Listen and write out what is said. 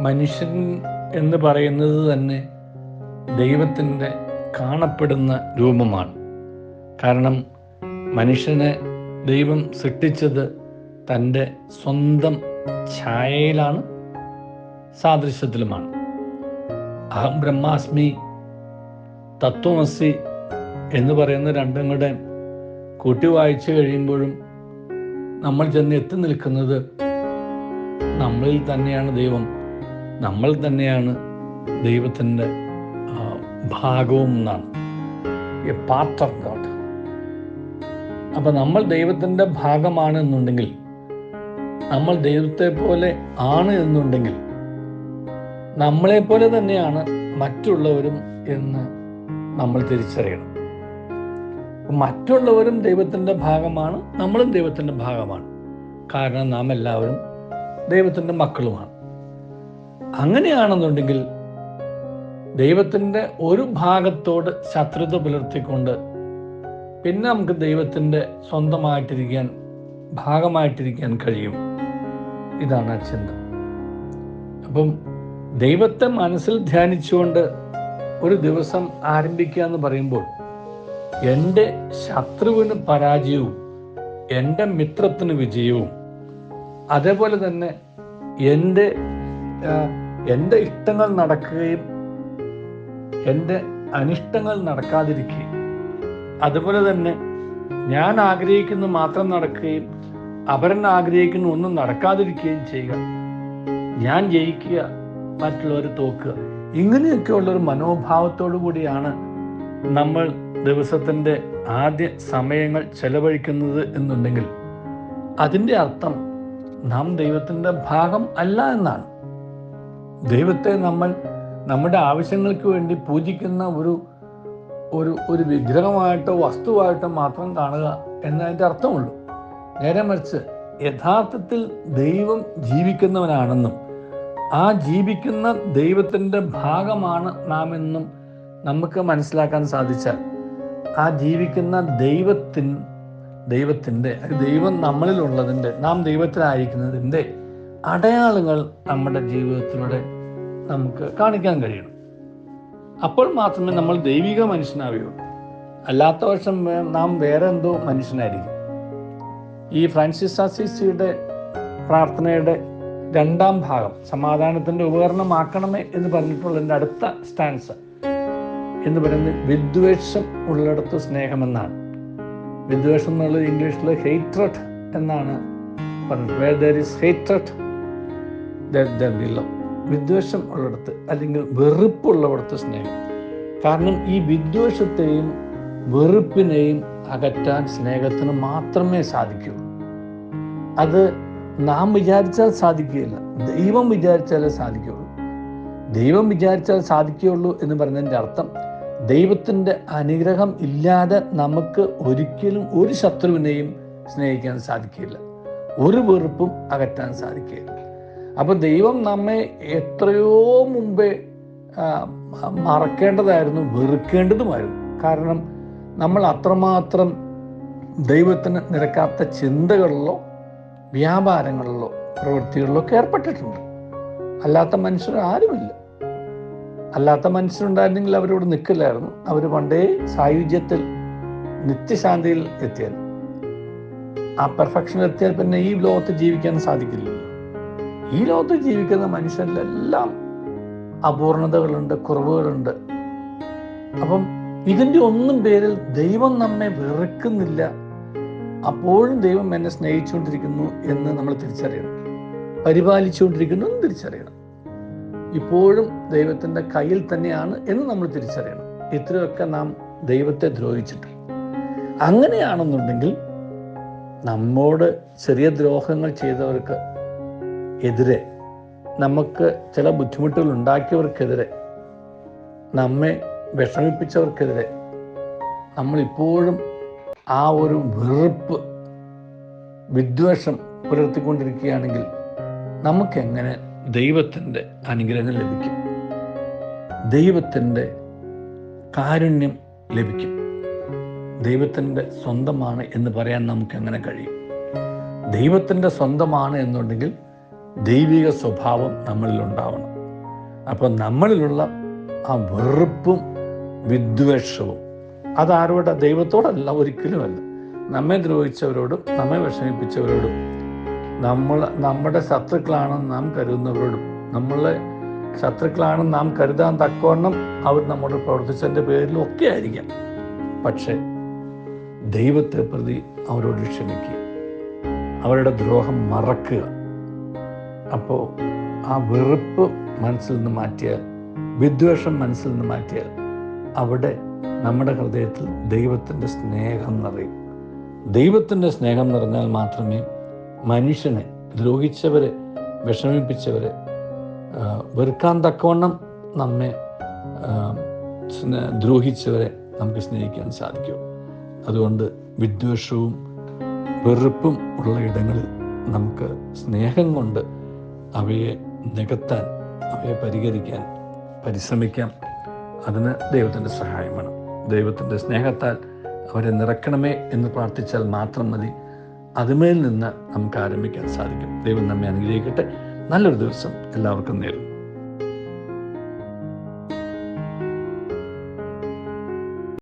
മനുഷ്യൻ എന്ന് പറയുന്നത് തന്നെ ദൈവത്തിൻ്റെ കാണപ്പെടുന്ന രൂപമാണ്. കാരണം മനുഷ്യനെ ദൈവം സൃഷ്ടിച്ചത് തൻ്റെ സ്വന്തം ഛായയിലാണ്, സാദൃശ്യത്തിലുമാണ്. അഹം ബ്രഹ്മാസ്മി, തത്വമസി എന്ന് പറയുന്ന രണ്ടും കൂടെ കൂട്ടി വായിച്ചു കഴിയുമ്പോഴും നമ്മൾ ചെന്ന് എത്തി നിൽക്കുന്നത് നമ്മളിൽ തന്നെയാണ് ദൈവം, നമ്മൾ തന്നെയാണ് ദൈവത്തിൻ്റെ ഭാഗവും എന്നാണ്. A part of God. അപ്പം നമ്മൾ ദൈവത്തിൻ്റെ ഭാഗമാണ് എന്നുണ്ടെങ്കിൽ, നമ്മൾ ദൈവത്തെ പോലെ ആണ് എന്നുണ്ടെങ്കിൽ, നമ്മളെപ്പോലെ തന്നെയാണ് മറ്റുള്ളവരും എന്ന് നമ്മൾ തിരിച്ചറിയണം. മറ്റുള്ളവരും ദൈവത്തിൻ്റെ ഭാഗമാണ്, നമ്മളും ദൈവത്തിൻ്റെ ഭാഗമാണ്. കാരണം നാം എല്ലാവരും ദൈവത്തിൻ്റെ മക്കളുമാണ്. അങ്ങനെയാണെന്നുണ്ടെങ്കിൽ ദൈവത്തിൻ്റെ ഒരു ഭാഗത്തോട് ശത്രുത പുലർത്തിക്കൊണ്ട് പിന്നെ നമുക്ക് ദൈവത്തിൻ്റെ സ്വന്തമായിട്ടിരിക്കാൻ, ഭാഗമായിട്ടിരിക്കാൻ കഴിയും. ഇതാണ് ആ ചിന്ത. അപ്പം ദൈവത്തെ മനസ്സിൽ ധ്യാനിച്ചുകൊണ്ട് ഒരു ദിവസം ആരംഭിക്കുക എന്ന് പറയുമ്പോൾ, എൻ്റെ ശത്രുവിന് പരാജയവും എൻ്റെ മിത്രത്തിന് വിജയവും, അതേപോലെ തന്നെ എൻ്റെ ഇഷ്ടങ്ങൾ നടക്കുകയും എൻ്റെ അനിഷ്ടങ്ങൾ നടക്കാതിരിക്കുകയും, അതുപോലെ തന്നെ ഞാൻ ആഗ്രഹിക്കുന്ന മാത്രം നടക്കുകയും അവരൻ ആഗ്രഹിക്കുന്ന ഒന്നും നടക്കാതിരിക്കുകയും ചെയ്യുക, ഞാൻ ജയിക്കുക മറ്റുള്ളവർ തോക്കുക, ഇങ്ങനെയൊക്കെയുള്ളൊരു മനോഭാവത്തോടു കൂടിയാണ് നമ്മൾ ദിവസത്തിൻ്റെ ആദ്യ സമയങ്ങൾ ചെലവഴിക്കുന്നത് എന്നുണ്ടെങ്കിൽ, അതിൻ്റെ അർത്ഥം നാം ദൈവത്തിൻ്റെ ഭാഗം അല്ല എന്നാണ്. ദൈവത്തെ നമ്മൾ നമ്മുടെ ആവശ്യങ്ങൾക്ക് വേണ്ടി പൂജിക്കുന്ന ഒരു വിഗ്രഹമായിട്ടോ വസ്തുവായിട്ടോ മാത്രം കാണുക എന്നതിൻ്റെ അർത്ഥമുള്ളൂ. നേരെ മറിച്ച് യഥാർത്ഥത്തിൽ ദൈവം ജീവിക്കുന്നവനാണെന്നും ആ ജീവിക്കുന്ന ദൈവത്തിൻ്റെ ഭാഗമാണ് നാം എന്നും നമുക്ക് മനസ്സിലാക്കാൻ സാധിച്ചാൽ, ആ ജീവിക്കുന്ന ദൈവത്തിൻ്റെ ദൈവം നമ്മളിലുള്ളതിൻ്റെ, നാം ദൈവത്തിലായിരിക്കുന്നതിൻ്റെ അടയാളങ്ങൾ നമ്മുടെ ജീവിതത്തിലൂടെ നമുക്ക് കാണിക്കാൻ കഴിയണം. അപ്പോൾ മാത്രമേ നമ്മൾ ദൈവിക മനുഷ്യനാവുകയുള്ളൂ. അല്ലാത്ത പക്ഷം നാം വേറെ എന്തോ മനുഷ്യനായിരിക്കും. ഈ ഫ്രാൻസിസ് അസീസിയുടെ പ്രാർത്ഥനയുടെ 2ാം ഭാഗം, സമാധാനത്തിൻ്റെ ഉപകരണമാക്കണമേ എന്ന് പറഞ്ഞിട്ടുള്ളതിൻ്റെ അടുത്ത സ്റ്റാൻസ എന്ന് പറയുന്നത് വിദ്വേഷം ഉള്ളിടത്ത് സ്നേഹമെന്നാണ്. വിദ്വേഷം എന്നുള്ളത് ഇംഗ്ലീഷിൽ ഹേറ്റ്രഡ് എന്നാണ് പറഞ്ഞത്. Where there is hatred, there will be love. വിദ്വേഷം ഉള്ളിടത്ത് അല്ലെങ്കിൽ വെറുപ്പുള്ളിടത്ത് സ്നേഹം. കാരണം ഈ വിദ്വേഷത്തെയും വെറുപ്പിനെയും അകറ്റാൻ സ്നേഹത്തിന് മാത്രമേ സാധിക്കൂ. അത് നാം വിചാരിച്ചാൽ സാധിക്കുകയില്ല, ദൈവം വിചാരിച്ചാലേ സാധിക്കുകയുള്ളൂ. ദൈവം വിചാരിച്ചാൽ സാധിക്കുകയുള്ളൂ എന്ന് പറയുന്നതിൻ്റെ അർത്ഥം, ദൈവത്തിൻ്റെ അനുഗ്രഹം ഇല്ലാതെ നമുക്ക് ഒരിക്കലും ഒരു ശത്രുവിനെയും സ്നേഹിക്കാൻ സാധിക്കില്ല, ഒരു വെറുപ്പും അകറ്റാൻ സാധിക്കില്ല. അപ്പോൾ ദൈവം നമ്മെ എത്രയോ മുമ്പേ മറക്കേണ്ടതായിരുന്നു, വെറുക്കേണ്ടതുമായിരുന്നു. കാരണം നമ്മൾ അത്രമാത്രം ദൈവത്തിന് നിരക്കാത്ത ചിന്തകളിലോ വ്യാപാരങ്ങളിലോ പ്രവൃത്തികളിലോ ഒക്കെ ഏർപ്പെട്ടിട്ടുണ്ട്. അല്ലാത്ത മനുഷ്യർ ആരുമില്ല. അല്ലാത്ത മനുഷ്യരുണ്ടായിരുന്നെങ്കിൽ അവരോട് നിൽക്കില്ലായിരുന്നു. അവർ പണ്ടേ സായുജ്യത്തിൽ നിത്യശാന്തിയിൽ എത്തിയാൽ, ആ പെർഫെക്ഷൻ എത്തിയാൽ പിന്നെ ഈ ലോകത്ത് ജീവിക്കാൻ സാധിക്കില്ലല്ലോ. ഈ ലോകത്ത് ജീവിക്കുന്ന മനുഷ്യരിലെല്ലാം അപൂർണതകളുണ്ട്, കുറവുകളുണ്ട്. അപ്പം ഇതിൻ്റെ ഒന്നും പേരിൽ ദൈവം നമ്മെ വെറുക്കുന്നില്ല, അപ്പോഴും ദൈവം എന്നെ സ്നേഹിച്ചുകൊണ്ടിരിക്കുന്നു എന്ന് നമ്മൾ തിരിച്ചറിയണം, പരിപാലിച്ചുകൊണ്ടിരിക്കുന്നു എന്ന് തിരിച്ചറിയണം, ഇപ്പോഴും ദൈവത്തിൻ്റെ കയ്യിൽ തന്നെയാണ് എന്ന് നമ്മൾ തിരിച്ചറിയണം. ഇത്രയൊക്കെ നാം ദൈവത്തെ ദ്രോഹിച്ചിട്ട്. അങ്ങനെയാണെന്നുണ്ടെങ്കിൽ നമ്മോട് ചെറിയ ദ്രോഹങ്ങൾ ചെയ്തവർക്ക് എതിരെ, നമുക്ക് ചില ബുദ്ധിമുട്ടുകൾ ഉണ്ടാക്കിയവർക്കെതിരെ, നമ്മെ വിഷമിപ്പിച്ചവർക്കെതിരെ നമ്മളിപ്പോഴും ആ ഒരു വെറുപ്പ്, വിദ്വേഷം പുലർത്തിക്കൊണ്ടിരിക്കുകയാണെങ്കിൽ നമുക്കെങ്ങനെ ദൈവത്തിൻ്റെ അനുഗ്രഹം ലഭിക്കും? ദൈവത്തിൻ്റെ കാരുണ്യം ലഭിക്കും? ദൈവത്തിൻ്റെ സ്വന്തമാണ് എന്ന് പറയാൻ നമുക്ക് എങ്ങനെ കഴിയും? ദൈവത്തിൻ്റെ സ്വന്തമാണ് എന്നുണ്ടെങ്കിൽ ദൈവിക സ്വഭാവം നമ്മളിലുണ്ടാവണം. അപ്പോൾ നമ്മളിലുള്ള ആ വെറുപ്പും വിദ്വേഷവും അതാരോടെ? ദൈവത്തോടല്ല, ഒരിക്കലുമല്ല. നമ്മെ ദ്രോഹിച്ചവരോടും നമ്മെ വിഷമിപ്പിച്ചവരോടും നമ്മുടെ ശത്രുക്കളാണെന്ന് നാം കരുതുന്നവരോടും, നമ്മളെ ശത്രുക്കളാണെന്ന് നാം കരുതാൻ തക്കവണ്ണം അവർ നമ്മോട് പ്രവർത്തിച്ചതിൻ്റെ പേരിലും ഒക്കെ ആയിരിക്കാം. പക്ഷേ ദൈവത്തെ പ്രതി അവരോട് ക്ഷമിക്കുക, അവരുടെ ദ്രോഹം മറക്കുക. അപ്പോൾ ആ വെറുപ്പ് മനസ്സിൽ നിന്ന് മാറ്റിയാൽ, വിദ്വേഷം മനസ്സിൽ നിന്ന് മാറ്റിയാൽ, അവിടെ നമ്മുടെ ഹൃദയത്തിൽ ദൈവത്തിൻ്റെ സ്നേഹം നിറയും. ദൈവത്തിൻ്റെ സ്നേഹം നിറഞ്ഞാൽ മാത്രമേ മനുഷ്യനെ, ദ്രോഹിച്ചവരെ, വിഷമിപ്പിച്ചവരെ വെറുക്കാൻ തക്കവണ്ണം നമ്മെ ദ്രോഹിച്ചവരെ നമുക്ക് സ്നേഹിക്കാൻ സാധിക്കൂ. അതുകൊണ്ട് വിദ്വേഷവും വെറുപ്പും ഉള്ള ഇടങ്ങളിൽ നമുക്ക് സ്നേഹം കൊണ്ട് അവയെ നികത്താൻ, അവയെ പരിഹരിക്കാൻ പരിശ്രമിക്കാം. അതിന് ദൈവത്തിൻ്റെ സഹായം വേണം. ദൈവത്തിൻ്റെ സ്നേഹത്താൽ അവരെ നിറയ്ക്കണമേ എന്ന് പ്രാർത്ഥിച്ചാൽ മാത്രം മതി. അതുമേൽ നിന്ന് നമുക്ക് ആരംഭിക്കാൻ സാധിക്കും. ദൈവം നമ്മെ അനുഗ്രഹിക്കട്ടെ. നല്ലൊരു ദിവസം എല്ലാവർക്കും നേരുന്നു.